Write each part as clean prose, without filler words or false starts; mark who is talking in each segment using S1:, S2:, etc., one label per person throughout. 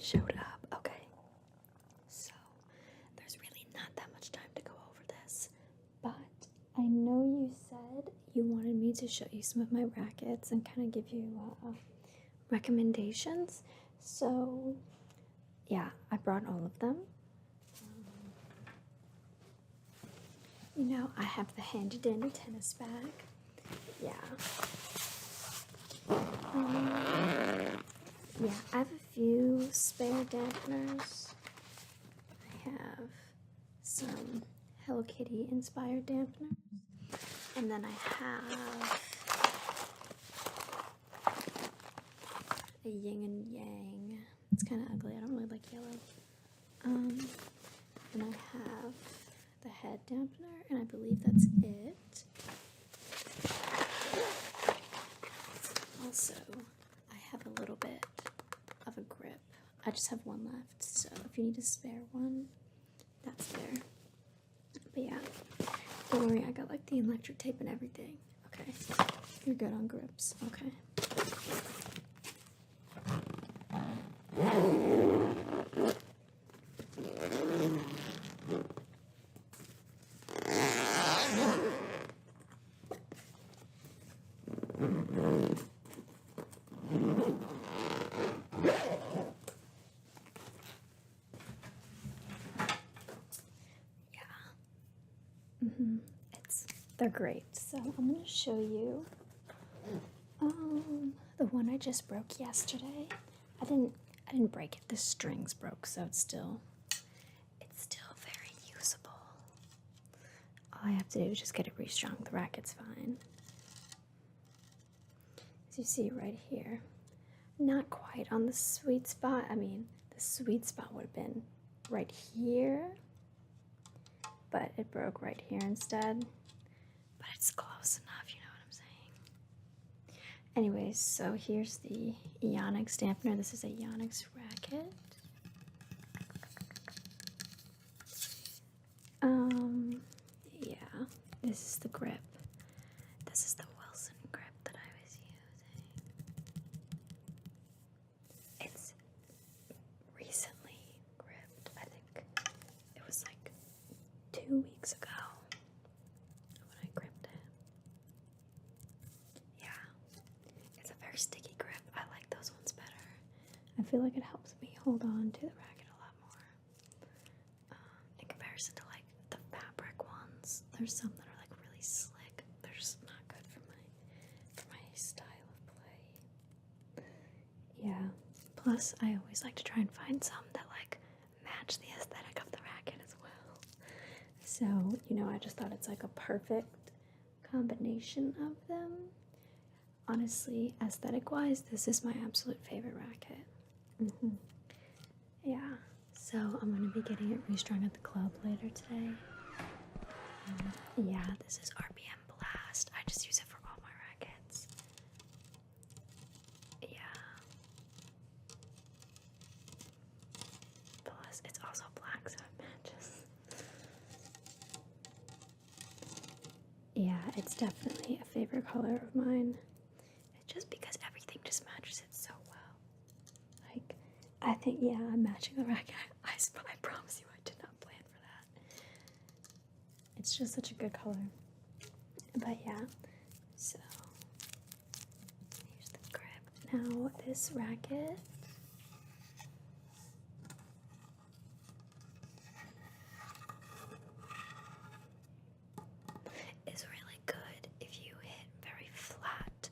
S1: showed up. Okay. So, there's really not that much time to go over this. But I know you said you wanted me to show you some of my rackets and kind of give you recommendations. So, yeah, I brought all of them. You know, I have the handy dandy tennis bag. Yeah. Yeah, I have a few spare dampeners. I have some Hello Kitty inspired dampeners. And then I have a yin and yang. It's kind of ugly. I don't really like yellow. And I have the head dampener, and I believe that's it. Also, I have a little bit of a grip. I just have one left, so if you need a spare one, that's there. But yeah, don't worry, I got like the electric tape and everything. Okay, you're good on grips. Okay. They're great. So I'm going to show you the one I just broke yesterday. I didn't break it. The strings broke, so it's still very usable. All I have to do is just get it restrung. The racket's fine. As you see right here, not quite on the sweet spot. I mean, the sweet spot would have been right here, but it broke right here instead. But it's close enough, you know what I'm saying? Anyways, so here's the Yonex dampener. This is a Yonex racket. Yeah, this is the grip. This is the Wilson grip that I was using. It's recently gripped. I think it was like 2 weeks ago. Sticky grip. I like those ones better. I feel like it helps me hold on to the racket a lot more. In comparison to like the fabric ones, there's some that are like really slick. They're just not good for my style of play. Yeah. Plus, I always like to try and find some that like match the aesthetic of the racket as well. So, you know, I just thought it's like a perfect combination of them. Honestly, aesthetic-wise, this is my absolute favorite racket. Yeah, so I'm going to be getting it restrung at the club later today. Yeah, this is RPM Blast. I just use it for all my rackets. Yeah. Plus, it's also black, so it matches. Yeah, it's definitely a favorite color of mine. Just because everything just matches it so well. Like, I think, yeah, I'm matching the racket. I promise you I did not plan for that. It's just such a good color. But yeah, so here's the grip. Now, this racket is really good if you hit very flat,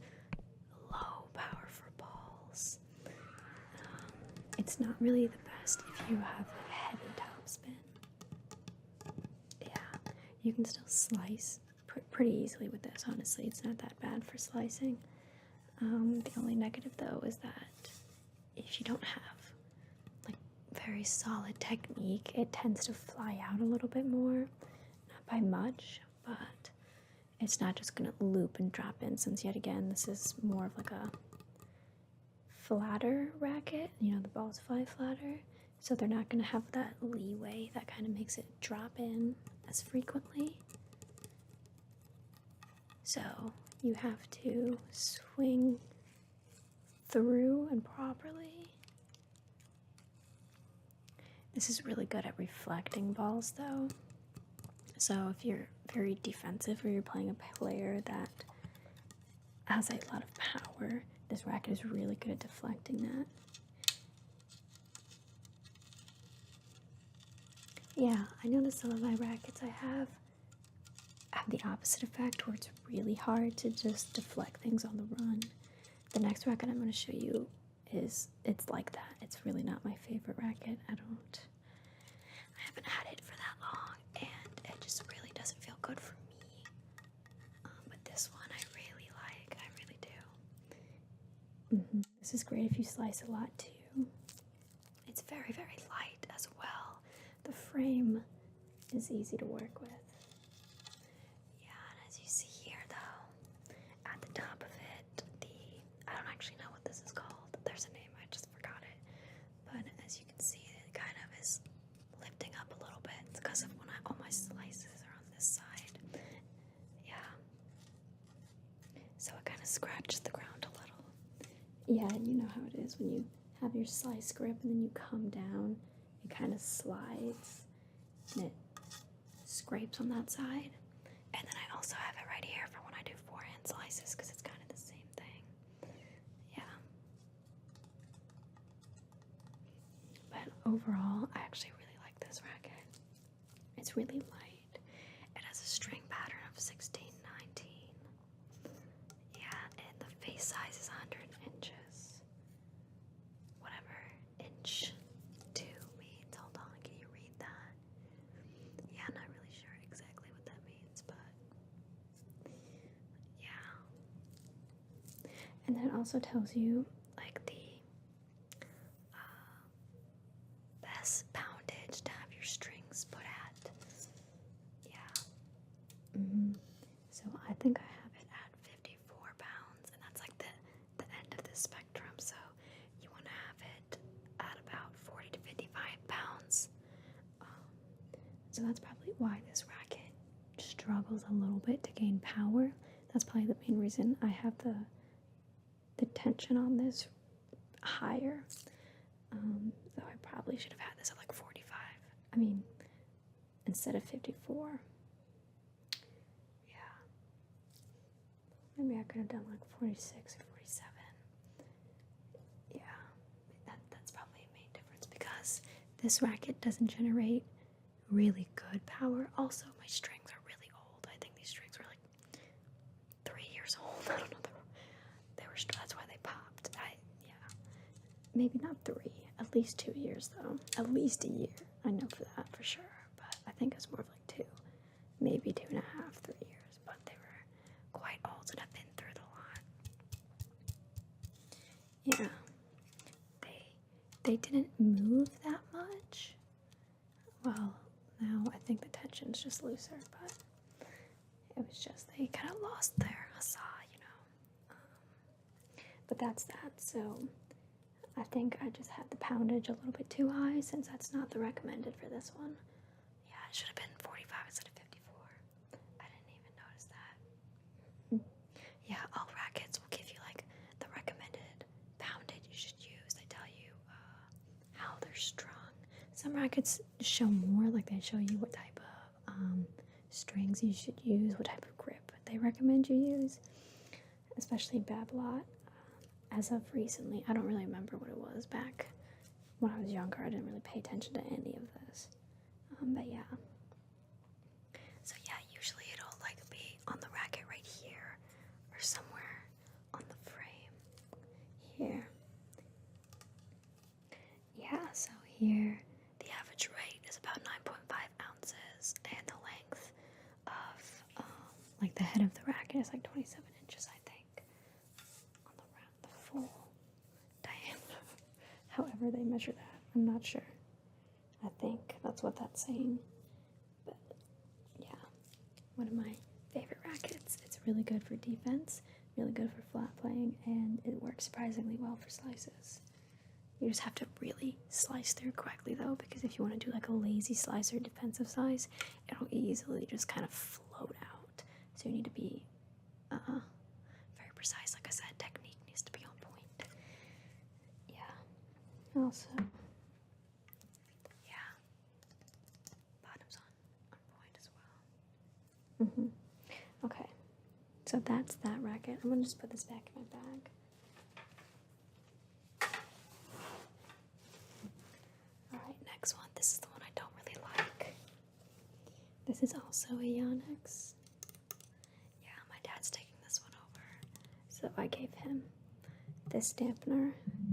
S1: low power for balls. It's not really the best if you have a heavy topspin. Yeah, you can still slice pretty easily with this, honestly. It's not that bad for slicing. The only negative though is that if you don't have like very solid technique, it tends to fly out a little bit more. Not by much, but it's not just gonna loop and drop in, since yet again this is more of like a flatter racket. You know, the balls fly flatter, so they're not gonna have that leeway that kind of makes it drop in as frequently. So you have to swing through and properly This is really good at reflecting balls though. So if you're very defensive or you're playing a player that has a lot of power, this racket is really good at deflecting that. Yeah, I noticed some of my rackets I have the opposite effect where it's really hard to just deflect things on the run. The next racket I'm going to show you it's like that. It's really not my favorite racket. I haven't had it for that long and it just really doesn't feel good for me. But this one I really like. I really do. This is great if you slice a lot too. It's very, very light as well. The frame is easy to work with. Yeah, and as you see here though, at the top of it, I don't actually know what this is called. There's a name, I just forgot it. But as you can see, it kind of is lifting up a little bit. It's because of when all my slices are on this side. Yeah. So it kind of scratches the ground a little. Yeah, and you know how it is when you have your slice grip and then you come down, it kind of slides and it scrapes on that side. And then I also have it right here for when I do forehand slices because it's kind of the same thing. Yeah. But overall, I actually really like this racket. It's really light. It has a string pattern of 16, 19. Yeah, and the face size is 100 inches. Whatever inch 2 means. Hold on, can you read that? Yeah, I'm not really sure exactly what that means, but yeah. And then it also tells you like the best poundage to have your strings put at. Yeah. So I think I have it at 54 pounds, and that's like the end of the spectrum. So you want to have it at about 40 to 55 pounds. So that's probably why this racket struggles a little bit to gain power. That's probably the main reason I have the tension on this higher. Though I probably should have had this at like 45. I mean, instead of 54. Yeah. Maybe I could have done like 46 or 47. Yeah. That's probably a main difference because this racket doesn't generate really good power. Also, my strings are really old. I think these strings were like 3 years old. I don't know. That's why they popped. Yeah. Maybe not 3. At least 2 years though. At least a year. I know for that for sure. But I think it's more of like 2. Maybe 2.5, 3 years. But they were quite old and I've been through the lot. Yeah. They didn't move that much. Well, now I think the tension's just looser, but it was just they kind of lost their huzzah, you know. But that's that. So I think I just had the poundage a little bit too high since that's not the recommended for this one. Yeah, it should have been 45 instead of 54. I didn't even notice that. Yeah, all rackets will give you like the recommended poundage you should use. They tell you how they're strung. Some rackets show more, like they show you what type of strings you should use, what type of grip they recommend you use, especially Babolat. As of recently, I don't really remember what it was back when I was younger. I didn't really pay attention to any of this. But yeah. So yeah, usually it'll like be on the racket right here or somewhere on the frame here. Yeah, so here the average weight is about 9.5 ounces and the length of like the head of the racket is like 27 inches, I think. The full diameter, however they measure that, I'm not sure. I think that's what that's saying. But yeah, one of my favorite rackets. It's really good for defense, really good for flat playing, and it works surprisingly well for slices. You just have to really slice through correctly though, because if you want to do like a lazy slice or defensive slice, it'll easily just kind of float out. So you need to be very precise. Like I said, technique needs to be on point. Yeah. Also, yeah, So that's that racket. I'm gonna just put this back in my bag. Alright, next one. This is the one I don't really like. This is also a Yonex. Yeah, my dad's taking this one over. So I gave him this dampener.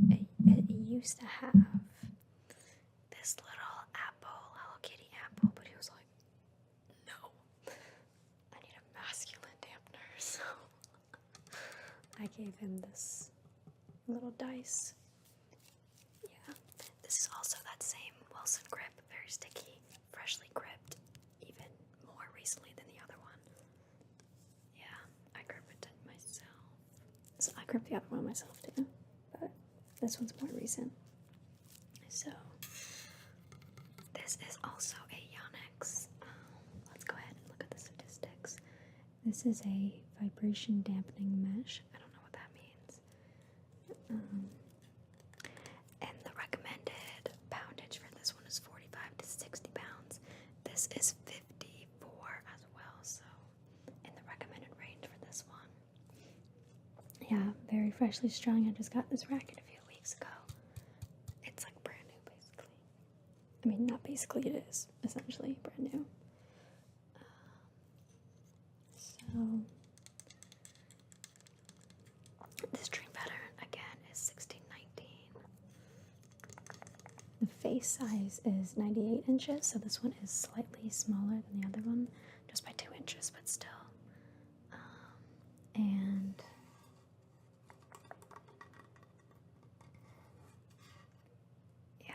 S1: It used to have this little apple, Hello Kitty apple, but he was like, no, I need a masculine dampener, so I gave him this little dice. Yeah, this is also that same Wilson grip, very sticky, freshly gripped, even more recently than the other one. Yeah, I gripped it myself. So I gripped the other one myself too, but this one's more recent. So this is also a Yonex. Let's go ahead and look at the statistics. This is a vibration dampening mesh. I don't know what that means. And the recommended poundage for this one is 45 to 60 pounds. This is 54 as well, so in the recommended range for this one. Yeah, very freshly strung. I just got this racket a few weeks ago. It's like brand new, basically. I mean, not basically, it is essentially brand new. So this string pattern again is 1619. The face size is 98 inches, so this one is slightly smaller than the other one, just by 2 inches, but still. And yeah,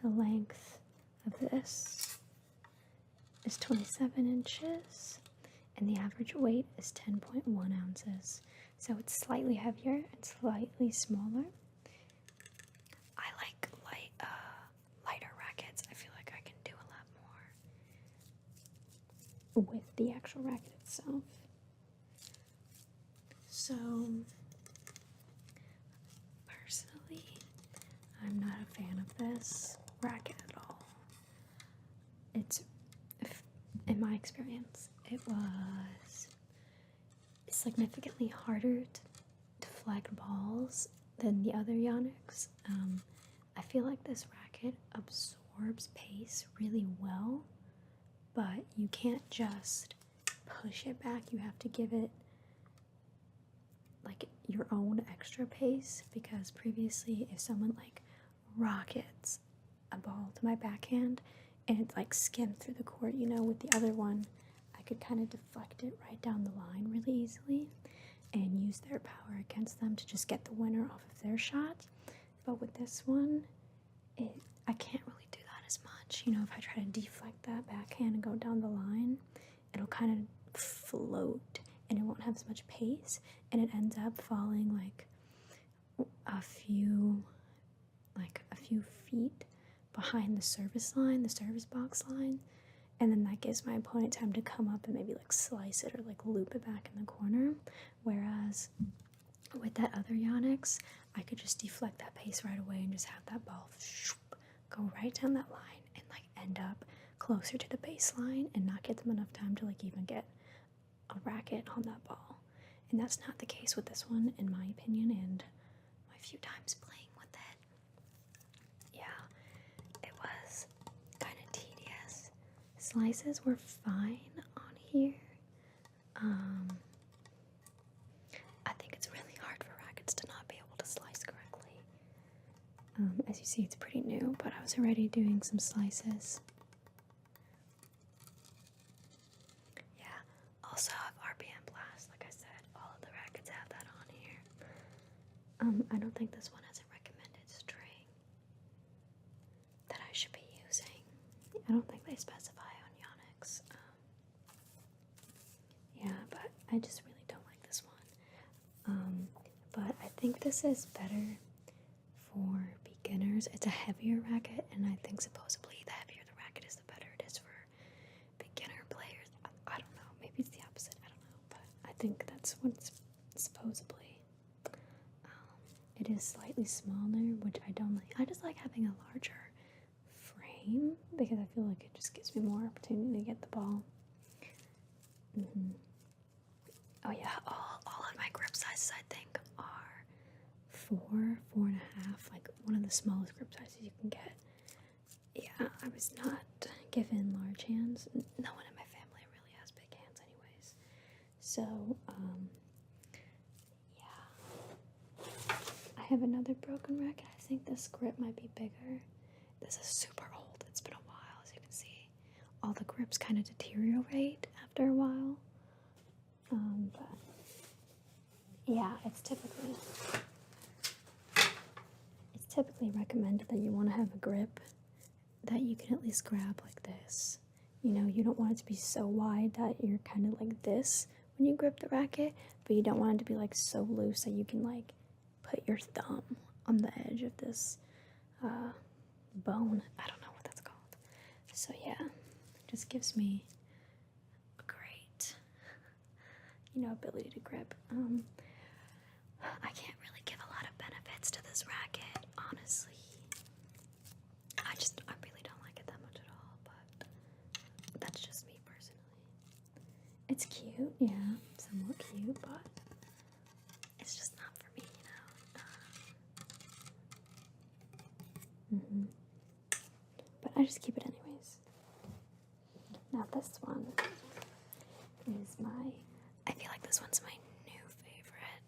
S1: the length of this is 27 inches, and the average weight is 10.1 ounces. So it's slightly heavier and slightly smaller. I like lighter rackets. I feel like I can do a lot more with the actual racket itself. So personally, I'm not a fan of this racket at all. It's, in my experience, it was significantly harder to deflect balls than the other Yonex. I feel like this racket absorbs pace really well, but you can't just push it back. You have to give it like your own extra pace, because previously if someone like rockets a ball to my backhand and it like skimmed through the court, you know, with the other one, I could kind of deflect it right down the line really easily and use their power against them to just get the winner off of their shot. But with this one, I can't really do that as much. You know, if I try to deflect that backhand and go down the line, it'll kind of float and it won't have as much pace, and it ends up falling like a few feet behind the service line, the service box line, and then that gives my opponent time to come up and maybe like slice it or like loop it back in the corner. Whereas with that other Yonex, I could just deflect that pace right away and just have that ball go right down that line and like end up closer to the baseline and not give them enough time to like even get a racket on that ball. And that's not the case with this one, in my opinion, and my few times playing with it. Yeah, it was kind of tedious. Slices were fine on here. I think it's really hard for rackets to not be able to slice correctly. As you see, it's pretty new, but I was already doing some slices. Yeah, also have RPM Blast, like I said, all of the rackets have that on here. I don't think this one has a recommended string that I should be using. I don't think they specify on Yonex. Yeah, but I just really don't like this one. But I think this is better for beginners. It's a heavier racket, and I think supposedly the heavier the racket is, the better it is for beginner players. I don't know, maybe it's the opposite, I don't know, but I think that's what it's supposedly. It is slightly smaller, which I don't like. I just like having a larger frame because I feel like it just gives me more opportunity to get the ball. 4.5, like one of the smallest grip sizes you can get. Yeah, I was not given large hands. No one in my family really has big hands anyways. So, yeah. I have another broken racket. I think this grip might be bigger. This is super old. It's been a while, as you can see. All the grips kind of deteriorate after a while. But yeah, it's typically recommended that you want to have a grip that you can at least grab like this. You know, you don't want it to be so wide that you're kind of like this when you grip the racket, but you don't want it to be like so loose that you can like put your thumb on the edge of this bone. I don't know what that's called. So yeah, it just gives me a great, ability to grip. I can't really give a lot of benefits to this racket, honestly. I really don't like it that much at all, but that's just me personally. It's cute, yeah, somewhat cute, but it's just not for me, But I just keep it anyways. Now this one is I feel like this one's my new favorite.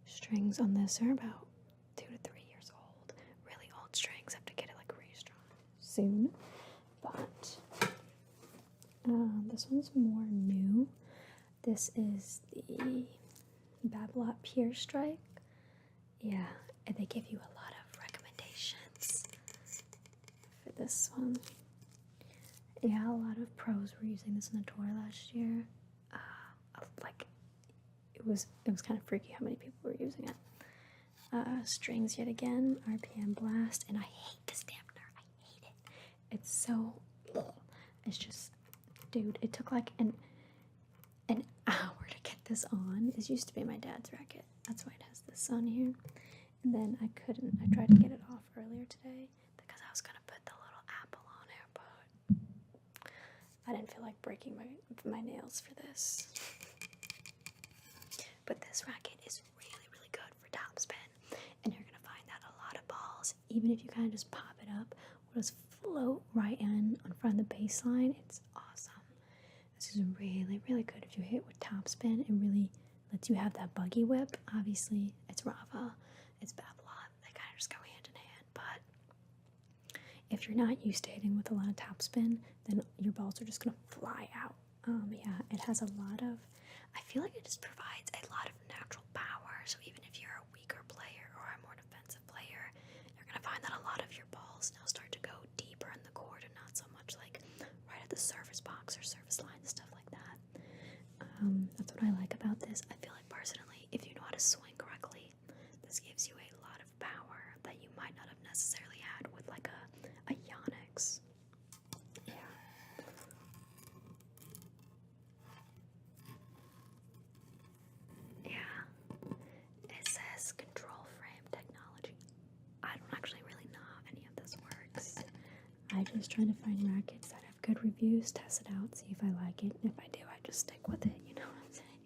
S1: Strings on this are about 2 to 3 years old. Really old strings. I have to get it like restrung soon. But this one's more new. This is the Babolat Pure Strike. Yeah, and they give you a lot of recommendations for this one. Yeah, a lot of pros were using this in the tour last year. It was kind of freaky how many people were using it. Strings yet again, RPM blast, and I hate this dampener. I hate it. It's so, it's just, dude, it took like an hour to get this on. This used to be my dad's racket. That's why it has this on here. And then I tried to get it off earlier today because I was gonna put the little apple on it, but I didn't feel like breaking my nails for this. But this racket is really, really good for topspin, and you're gonna find that a lot of balls, even if you kind of just pop it up, will just float right in front of the baseline. It's awesome. This is really, really good if you hit with topspin. It really lets you have that buggy whip. Obviously, it's Rava, it's Babolat. They kind of just go hand in hand. But if you're not used to hitting with a lot of topspin, then your balls are just gonna fly out. Yeah, it has a lot of. I feel like it just provides a lot of natural power. So even if you're a weaker player or a more defensive player, you're gonna find that a lot of your balls now start to go deeper in the court and not so much like right at the service box or service line and stuff like that. That's what I like about this. I feel like personally, if you know how to swing correctly, this gives you a lot of power that you might not have necessarily had with like a Yonex. It says control frame technology. I don't actually really know how any of this works. I just try to find rackets that have good reviews, test it out, see if I like it. If I do, I just stick with it, you know what I'm saying?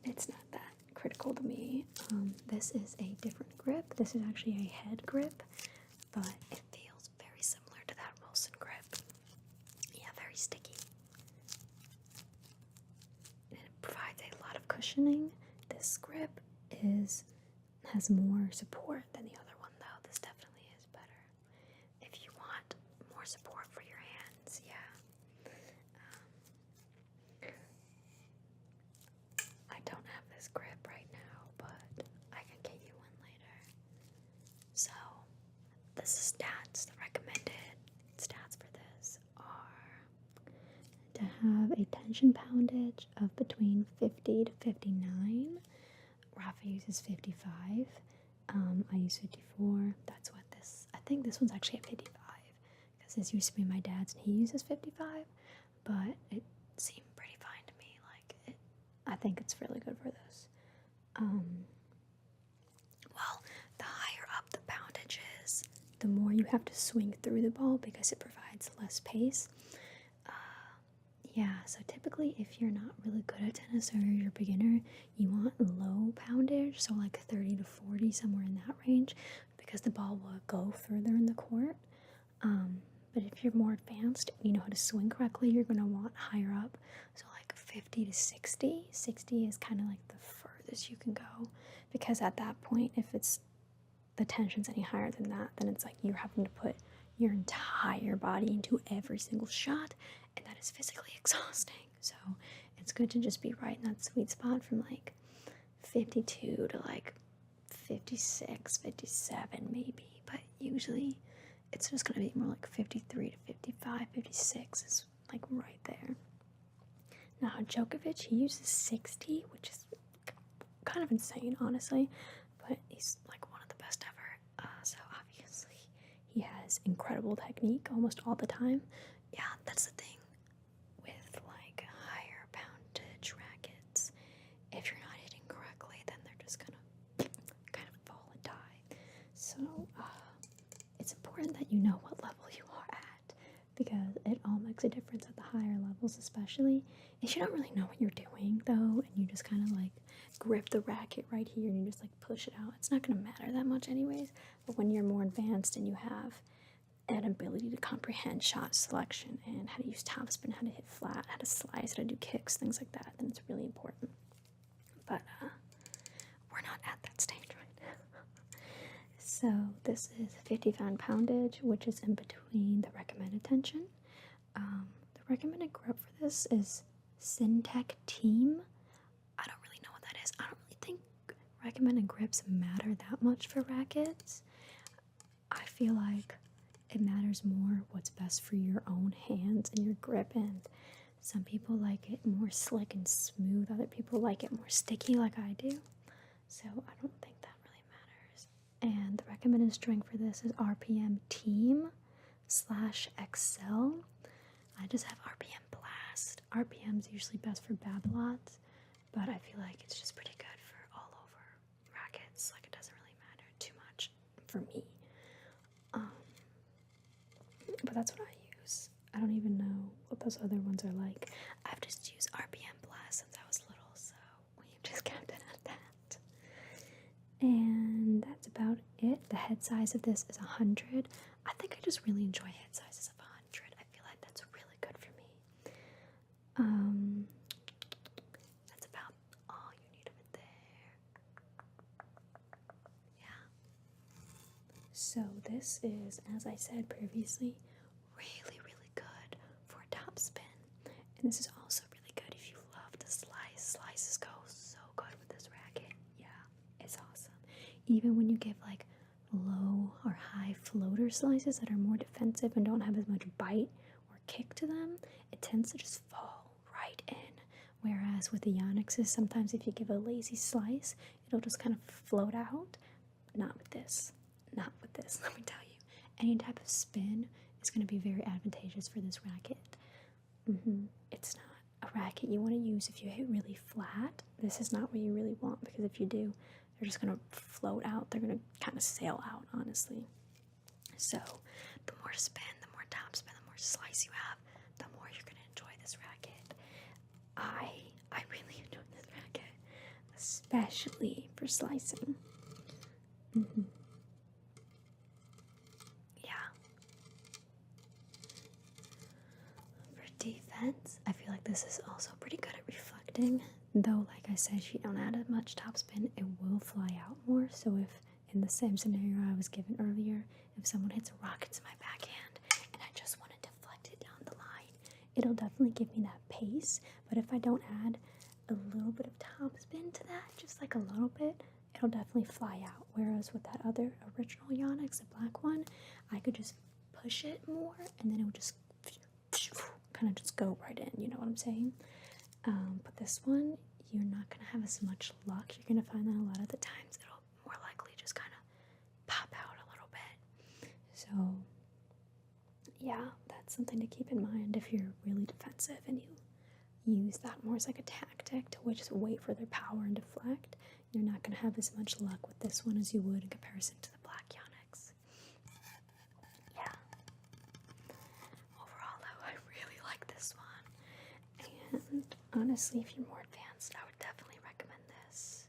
S1: It's not that critical to me. This is a different grip. This is actually a head grip, but it feels very similar to that Wilson grip. Yeah, very sticky. And it provides a lot of cushioning. This grip has more support than the other one, though. This definitely is better. If you want more support for your hands, yeah. I don't have this grip right now, but I can get you one later. So, the stats, the recommended stats for this are to have a tension poundage of between 50 to 59. Rafa uses 55. I use 54. That's what this. I think this one's actually at 55 because this used to be my dad's and he uses 55. But it seemed pretty fine to me. I think it's really good for this. Well, the higher up the poundage is, the more you have to swing through the ball because it provides less pace. Yeah, so typically if you're not really good at tennis or you're a beginner, you want low poundage, so like 30 to 40, somewhere in that range, because the ball will go further in the court. But if you're more advanced, you know how to swing correctly, you're going to want higher up, so like 50 to 60. 60 is kind of like the furthest you can go, because at that point, if it's the tension's any higher than that, then it's like you're having to put your entire body into every single shot, and that is physically exhausting. So it's good to just be right in that sweet spot from like 52 to like 56, 57 maybe, but usually it's just going to be more like 53 to 55, 56 is like right there. Now Djokovic, he uses 60, which is kind of insane, honestly, but he's like one of the best ever. So obviously he has incredible technique almost all the time. Yeah, that's the thing with like higher poundage rackets. If you're not hitting correctly, then they're just gonna kind of fall and die. So it's important that you know what level you are at, because it all makes a difference at the higher levels, especially if you don't really know what you're doing though, and you just kind of like grip the racket right here and you just like push it out. It's not going to matter that much anyways, but when you're more advanced and you have an ability to comprehend shot selection and how to use topspin, how to hit flat, how to slice, how to do kicks, things like that, then it's really important. But we're not at that stage right now. So this is 50 poundage, which is in between the recommended tension. The recommended grip for this is Syntec Team. I don't really know what that is. I don't really think recommended grips matter that much for rackets. I feel like it matters more what's best for your own hands and your grip, and some people like it more slick and smooth, other people like it more sticky like I do. So I don't think that really matters. And the recommended strength for this is RPM Team /XL. I just have RPM Blast. RPM is usually best for Babolats, but I feel like it's just pretty good for all over rackets. Like, it doesn't really matter too much for me. But that's what I use. I don't even know what those other ones are like. I've just used RPM Blast since I was little, so we just kept it at that. And that's about it. The head size of this is 100. I think I just really enjoy head sizes of 100. I feel like that's really good for me. That's about all you need of it there. Yeah. So this is, as I said previously, really, really good for topspin. And this is also really good if you love to slice. Slices go so good with this racket. Yeah, it's awesome. Even when you give like low or high floater slices that are more defensive and don't have as much bite or kick to them, it tends to just fall right in. Whereas with the Yonexes, sometimes if you give a lazy slice, it'll just kind of float out. Not with this. Not with this, let me tell you. Any type of spin is going to be very advantageous for this racket. It's not a racket you want to use if you hit really flat. This is not what you really want, because if you do, they're just going to float out. They're going to kind of sail out, honestly. So the more spin, the more topspin, the more slice you have, the more you're going to enjoy this racket. I really enjoy this racket, especially for slicing. Yeah. For defense, I feel like this is also pretty good at reflecting. Though, like I said, if you don't add as much topspin, it will fly out more. So if, in the same scenario I was given earlier, if someone hits a rocket to my backhand and I just want to deflect it down the line, it'll definitely give me that pace. But if I don't add a little bit of topspin to that, just like a little bit, it'll definitely fly out. Whereas with that other original Yonex, the black one, I could just push it more and then it would just kind of just go right in, you know what I'm saying? But this one, you're not going to have as much luck. You're going to find that a lot of the times it'll more likely just kind of pop out a little bit. So, yeah, that's something to keep in mind if you're really defensive and you use that more as like a tactic to just wait for their power and deflect. You're not going to have as much luck with this one as you would in comparison to the black Yonex. Yeah. Overall, though, I really like this one. honestly, if you're more advanced, I would definitely recommend this.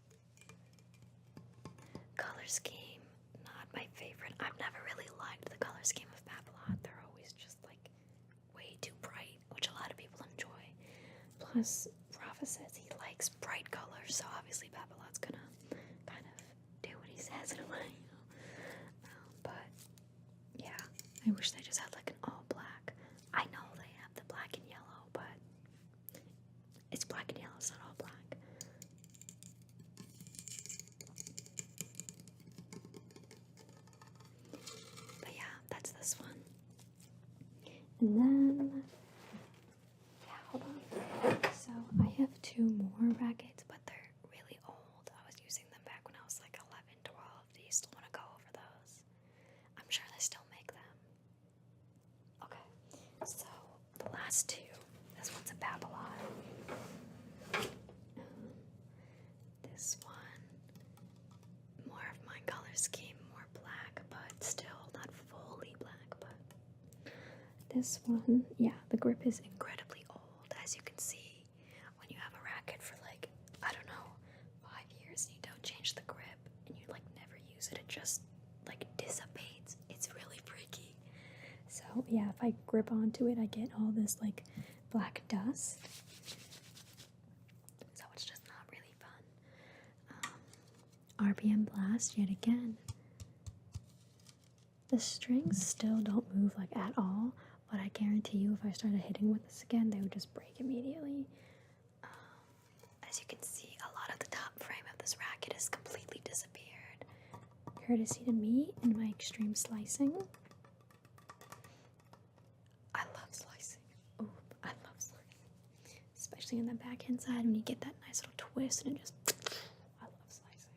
S1: Color scheme, not my favorite. I've never really liked the color scheme of Babolat. They're always just like way too bright, which a lot of people enjoy. Plus, Rafa says he likes bright colors, so obviously Babolat's gonna kind of do what he says in a way, you know. But yeah, I wish they just had like an all black. I know they have the black and yellow, but it's black and yellow, it's not all black. But yeah, that's this one. And then, yeah, hold on. So I have 2 more rackets, but they're really old. I was using them back when I was like 11, 12. Do you still want to go over those? I'm sure they still make them. Okay, so the last 2. This one's a Babolat. This one, more of my color scheme, more black, but still not fully black. But this one, yeah, the grip is incredibly old, as you can see. When you have a racket for like, I don't know, 5 years and you don't change the grip and you like never use it, it just like dissipates. It's really freaky. So yeah, if I grip onto it, I get all this like black dust. So it's just not really fun. RPM blast yet again. The strings still don't move like at all, but I guarantee you if I started hitting with this again, they would just break immediately. As you can see, a lot of the top frame of this racket has completely disappeared, courtesy to me and my extreme slicing. I love slicing. Oh, I love slicing. Especially on the backhand side when you get that nice little twist and it just... I love slicing.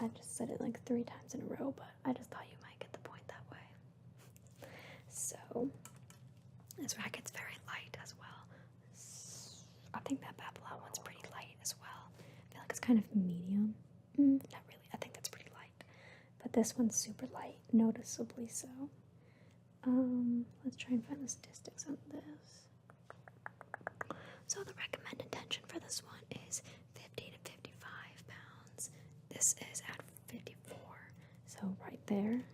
S1: I've just said it like 3 times in a row, but I just thought you might get the point that way. So, this racket's very light as well. I think that Babolat one's pretty light as well. I feel like it's kind of medium. Not really. I think that's pretty light. But this one's super light, noticeably so. Let's try and find the statistics on this. So the recommended tension for this one is 50 to 55 pounds. This is at 54, so right there.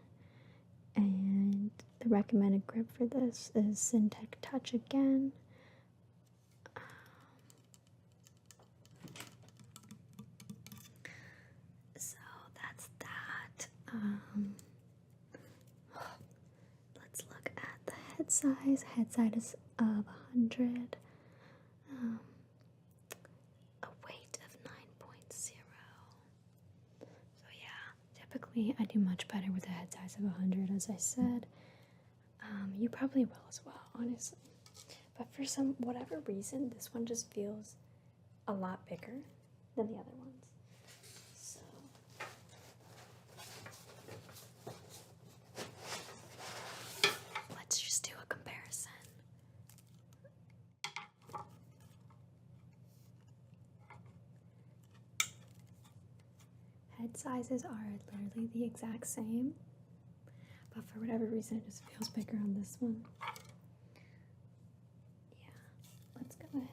S1: And the recommended grip for this is Syntec Touch again. So that's that. Let's look at the head size. Head size is of 100. A weight of 9.0. So yeah, typically I do much better with a head size of 100, as I said. You probably will as well, honestly. But for some whatever reason, this one just feels a lot bigger than the other ones. So let's just do a comparison. Head sizes are literally the exact same, but for whatever reason it just feels bigger on this one. Yeah, let's go ahead.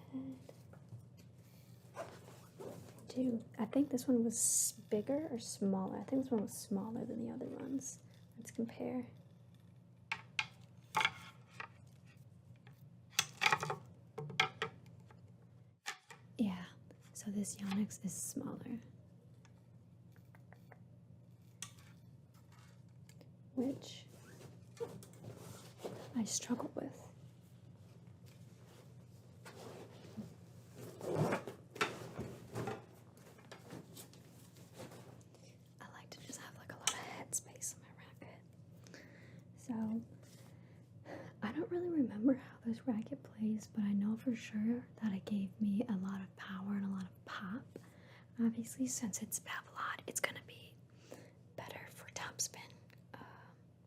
S1: I think this one was bigger or smaller. I think this one was smaller than the other ones. Let's compare. Yeah, so this Yonex is smaller, which I struggle with. I like to just have like a lot of head space on my racket. So I don't really remember how this racket plays, but I know for sure that it gave me a lot of power and a lot of pop. Obviously, since it's Babolat, it's gonna be better for topspin,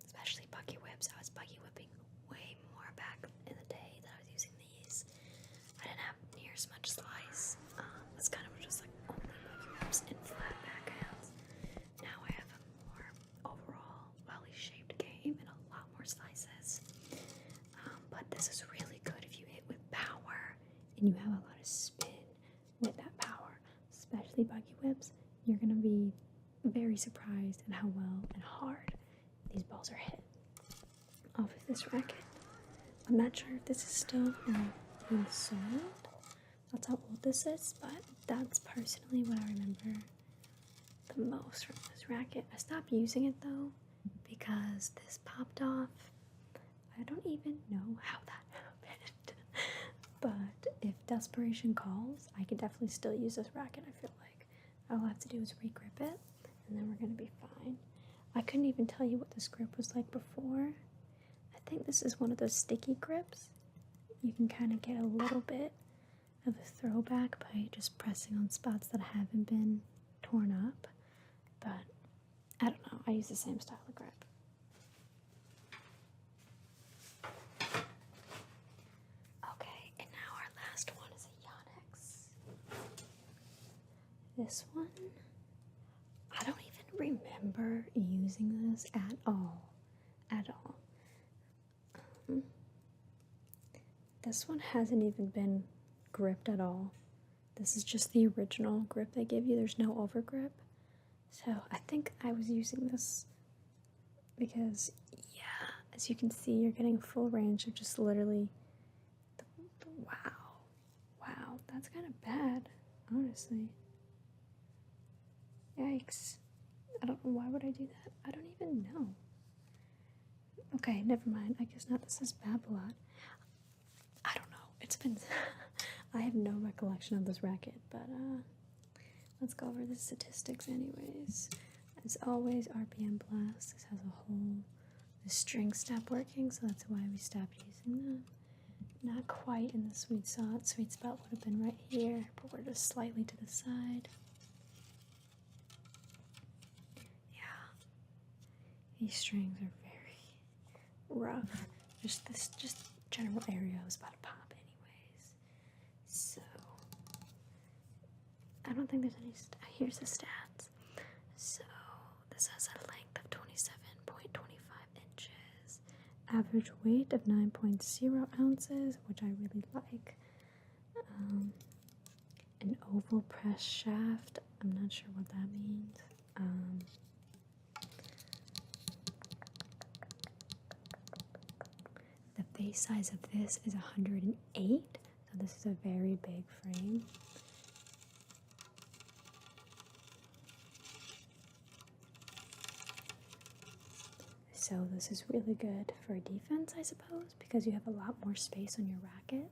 S1: especially buggy whips. I was buggy whipping way more back in the day that I was using these. I didn't have near as much slice. It's kind of just like only buggy whips and flat backhands. Now I have a more overall well-shaped game and a lot more slices. But this is really good if you hit with power and you have a lot of speed. you're gonna be very surprised at how well and hard these balls are hit off of this racket. I'm not sure if this is still being sold. That's how old this is, but that's personally what I remember the most from this racket. I stopped using it though because this popped off. I don't even know how that happened. But if desperation calls, I could definitely still use this racket. I feel like all I have to do is re-grip it and then we're gonna be fine. I couldn't even tell you what this grip was like before. I think this is one of those sticky grips. You can kind of get a little bit of a throwback by just pressing on spots that haven't been torn up. But I don't know, I use the same style of grip. Okay, and now our last one is a Yonex. This one, I don't even remember using this at all. This one hasn't even been gripped at all. This is just the original grip they give you. There's no over grip. So I think I was using this because, yeah, as you can see, you're getting full range of just literally, wow, that's kind of bad, honestly. Yikes. I don't know, why would I do that? I don't even know. Okay, never mind. I guess not. This is Babolat. I don't know. It's been... I have no recollection of this racket, but let's go over the statistics anyways. As always, RPM blast. This has a whole... The strings stopped working, so that's why we stopped using them. Not quite in the sweet spot. Sweet spot would have been right here, but we're just slightly to the side. Yeah. These strings are very rough. Just general area was about to pop anyways. So I don't think there's any here's the stats. So this has a length of 27.25 inches, average weight of 9.0 ounces, which I really like. An oval press shaft. I'm not sure what that means. The face size of this is 108, so this is a very big frame. So this is really good for defense, I suppose, because you have a lot more space on your racket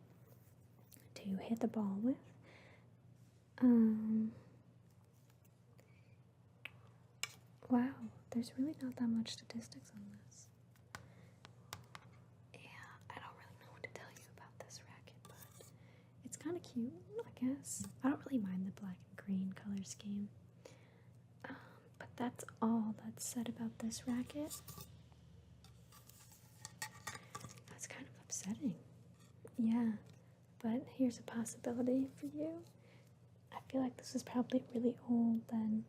S1: to hit the ball with. Wow, there's really not that much statistics on this. I don't really know what to tell you about this racket, but it's kind of cute, I guess. I don't really mind the black and green color scheme. But that's all that's said about this racket. That's kind of upsetting. Yeah, but here's a possibility for you. I feel like this is probably really old then.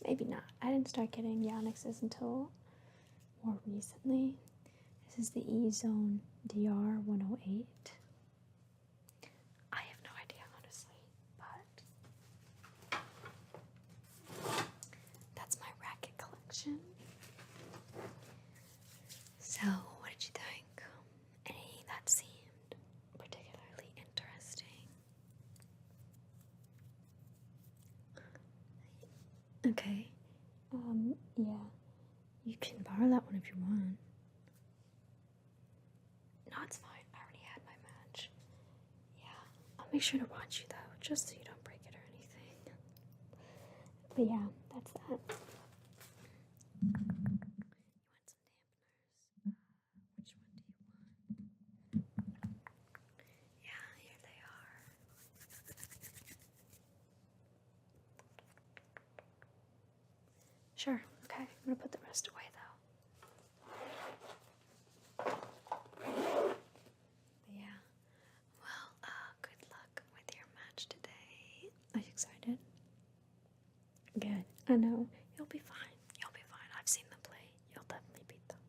S1: Maybe not. I didn't start getting Yonexes until more recently. This is the E-Zone DR108. I have no idea, honestly, but that's my racket collection. So, what did you think? Any that seemed particularly interesting? Okay. Yeah. You can borrow that one if you want. No, it's fine. I already had my match. Yeah. I'll make sure to watch you, though, just so you don't break it or anything. But yeah, that's that. You want some dampeners? Which one do you want? Yeah, here they are. Sure, okay. I'm gonna put the rest away though. But yeah. Well, good luck with your match today. Are you excited? Good. I know. You'll be fine. You'll be fine. I've seen them play. You'll definitely beat them.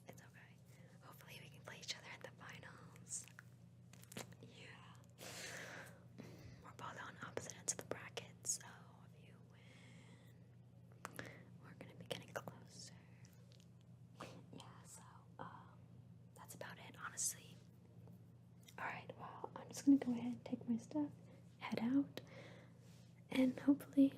S1: It's okay. Hopefully we can play each other at the finals. Yeah. We're both on opposite ends of the bracket, so if you win, honestly. Alright, well, I'm just gonna go ahead and take my stuff, head out, and hopefully